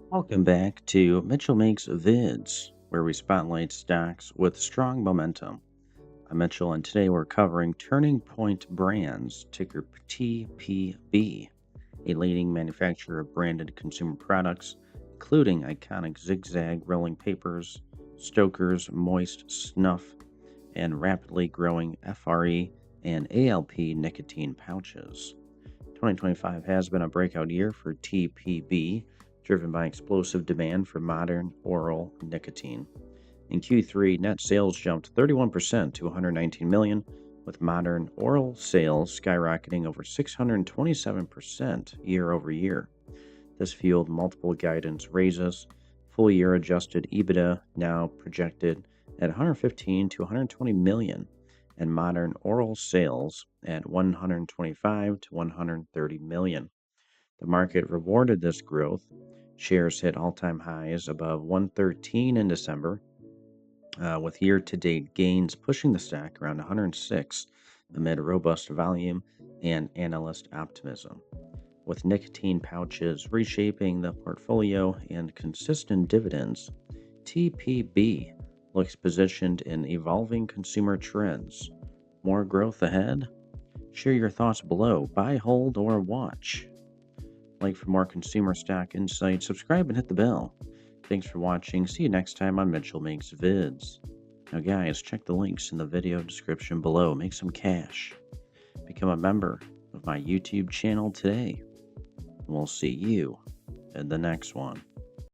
Welcome back to Mitchell Makes Vids, where we spotlight stocks with strong momentum. I'm Mitchell, and today we're covering Turning Point Brands, ticker TPB, a leading manufacturer of branded consumer products, including iconic zigzag rolling papers, Stoker's moist snuff, and rapidly growing FRE and ALP nicotine pouches. 2025 has been a breakout year for TPB, driven by explosive demand for modern oral nicotine. In Q3, net sales jumped 31% to 119 million, with modern oral sales skyrocketing over 627% year over year. This fueled multiple guidance raises. Full year adjusted EBITDA now projected at 115 to 120 million, and modern oral sales at 125 to 130 million. The market rewarded this growth. Shares hit all-time highs above 113 in December, with year-to-date gains pushing the stock around 106 amid robust volume and analyst optimism. With nicotine pouches reshaping the portfolio and consistent dividends, TPB looks positioned in evolving consumer trends. More growth ahead? Share your thoughts below. Buy, hold, or watch. Like for more consumer stock insights, subscribe and hit the bell. Thanks for watching. See you next time on Mitchell Makes Vids. Now, guys, check the links in the video description below. Make some cash. Become a member of my YouTube channel today. We'll see you in the next one.